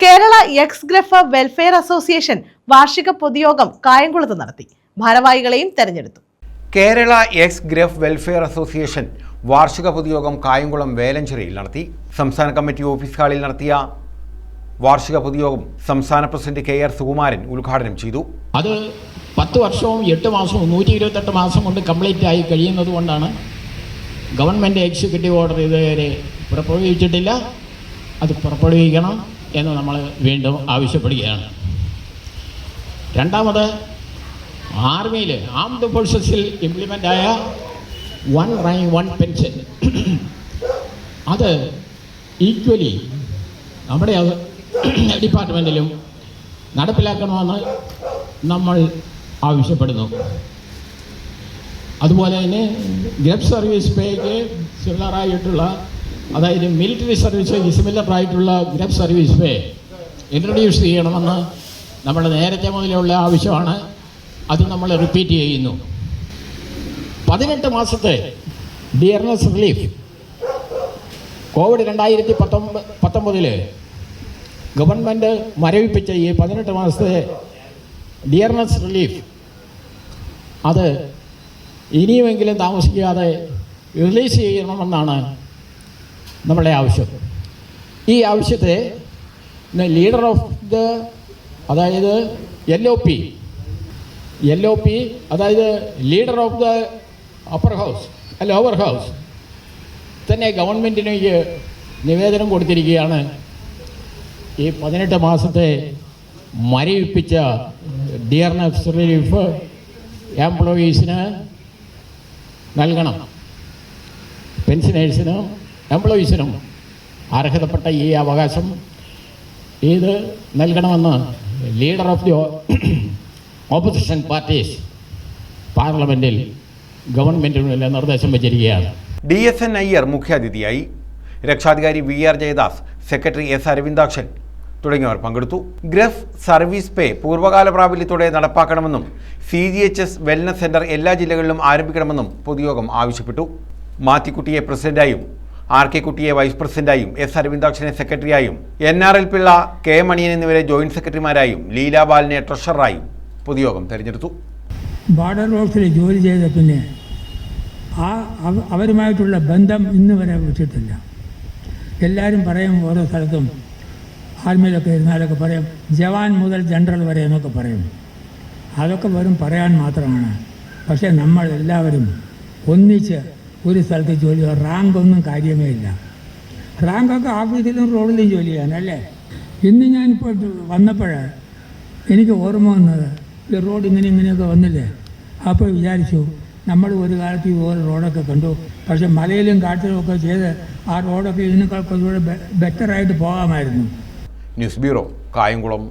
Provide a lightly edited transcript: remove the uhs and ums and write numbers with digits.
Kerala X ഗ്രഫ് welfare association വാർഷിക പൊതുയോഗം കായംകുളത്ത് നടത്തി. ഭാരവാഹികളെയും തെരഞ്ഞെടുത്തു. കേരള എക്സ് ഗ്രഫ് വെൽഫെയർ അസോസിയേഷൻ വാർഷിക പൊതുയോഗം കായംകുളം വേലഞ്ചേരിയിൽ നടത്തി. സംസ്ഥാന കമ്മിറ്റി ഓഫീസ് ഹാളിൽ നടത്തിയ വാർഷിക പൊതുയോഗം സംസ്ഥാന പ്രസിഡന്റ് KR സുകുമാരൻ ഉദ്ഘാടനം ചെയ്തു. അത് 10 വർഷവും 8 മാസവും 128 മാസം കൊണ്ട് കംപ്ലീറ്റ് ആയി കഴിയുന്നത് കൊണ്ടാണ് ഗവൺമെൻറ് എക്സിക്യൂട്ടീവ് ഓർഡർ ഇതുവരെ പുറപ്പെടുവിച്ചിട്ടില്ല. അത് പുറപ്പെടുവിക്കണം എന്ന് നമ്മൾ വീണ്ടും ആവശ്യപ്പെടുകയാണ്. രണ്ടാമത്, ആർമിയിൽ ആംഡ് ഫോഴ്സസിൽ ഇംപ്ലിമെൻ്റ് ആയ 1 റാങ്ക് 1 പെൻഷൻ അത് ഈക്വലി നമ്മുടെ ഡിപ്പാർട്ട്മെൻറ്റിലും നടപ്പിലാക്കണമെന്ന് നമ്മൾ ആവശ്യപ്പെടുന്നു. അതുപോലെ തന്നെ ഗ്രഫ് സർവീസ് പേയ്ക്ക് സിമിലറായിട്ടുള്ള, അതായത് മിലിറ്ററി സർവീസ് സിമിലറായിട്ടുള്ള ഗ്രഫ് സർവീസ് പേ ഇൻട്രൊഡ്യൂസ് ചെയ്യണമെന്ന് നമ്മൾ നേരത്തെ മുതലുള്ള ആവശ്യമാണ്. അത് നമ്മൾ റിപ്പീറ്റ് ചെയ്യുന്നു. 18 മാസത്തെ ഡിയർനെസ് റിലീഫ് കോവിഡ് 2019 ഗവൺമെൻറ് മരവിപ്പിച്ച ഈ 18 മാസത്തെ ഡിയർനെസ് റിലീഫ് അത് ഇനിയുമെങ്കിലും താമസിക്കാതെ റിലീസ് ചെയ്യണമെന്നാണ് നമ്മുടെ ആവശ്യം. ഈ ആവശ്യത്തെ ലീഡർ ഓഫ് ദ, അതായത് LOP അതായത് leader of the lower house തന്നെ ഗവൺമെൻറ്റിലേക്ക് നിവേദനം കൊടുത്തിരിക്കുകയാണ്. ഈ 18 മാസത്തെ മരവിപ്പിച്ച ഡിയർനെസ് റിലീഫ് എംപ്ലോയീസിന് നൽകണം. പെൻഷനേഴ്സിനും എംപ്ലോയീസിനും അർഹതപ്പെട്ട ഈ അവകാശം ഇത് നൽകണമെന്ന് leader of the opposition parties പാർലമെൻറ്റിൽ ഗവൺമെൻറ്റിനുള്ള നിർദ്ദേശം വച്ചിരിക്കുകയാണ്. DSN അയ്യർ മുഖ്യാതിഥിയായി. രക്ഷാധികാരി VR Jayadas, secretary S Aravindakshan തുടങ്ങിയവർ പങ്കെടുത്തു. ഗ്രഫ് സർവീസ് പേ പൂർവ്വകാല പ്രാബല്യത്തോടെ നടപ്പാക്കണമെന്നും CGHS വെൽനസ് സെന്റർ എല്ലാ ജില്ലകളിലും ആരംഭിക്കണമെന്നും പൊതുയോഗം ആവശ്യപ്പെട്ടു. മാത്തിക്കുട്ടിയെ പ്രസിഡന്റായും RK കുട്ടിയെ വൈസ് പ്രസിഡന്റായും S അരവിന്ദാക്ഷനെ സെക്രട്ടറിയായും NRL പിള്ള K മണിയൻ എന്നിവരെ ജോയിന്റ് സെക്രട്ടറിമാരായും ലീലാബാലിനെ ട്രഷററായും പൊതുയോഗം തെരഞ്ഞെടുത്തു. ബോർഡർ ഓഫീസിൽ ജോലി ചെയ്ത പിന്നെ അവരുമായിട്ടുള്ള ബന്ധം ഇന്ന് വരെ വിട്ടിട്ടില്ല. എല്ലാവരും പറയും, ഓരോ സ്ഥലത്തും ആർമിയിലൊക്കെ ഇരുന്നാലൊക്കെ പറയും ജവാൻ മുതൽ ജനറൽ വരെ എന്നൊക്കെ പറയും. അതൊക്കെ വെറും പറയാൻ മാത്രമാണ്. പക്ഷേ നമ്മൾ എല്ലാവരും ഒന്നിച്ച് ഒരു സ്ഥലത്ത് ജോലി, റാങ്കൊന്നും കാര്യമേ ഇല്ല. റാങ്കൊക്കെ ഓഫീസിലും റോഡിലും ജോലി ചെയ്യാനല്ലേ. ഇന്ന് ഞാനിപ്പോൾ വന്നപ്പോൾ എനിക്ക് ഓർമ്മ വന്നത്, ഈ റോഡ് ഇങ്ങനെയൊക്കെ വന്നില്ലേ, അപ്പോൾ വിചാരിച്ചു നമ്മൾ ഒരു കാലത്ത് ഈ ഓരോ റോഡൊക്കെ കണ്ടു. പക്ഷേ മലയിലും കാട്ടിലും ഒക്കെ ചെയ്ത് ആ റോഡൊക്കെ ഇതിനേക്കാൾ കുറച്ചുകൂടെ ബെറ്ററായിട്ട് പോകാമായിരുന്നു. News bureau, Kayamkulam.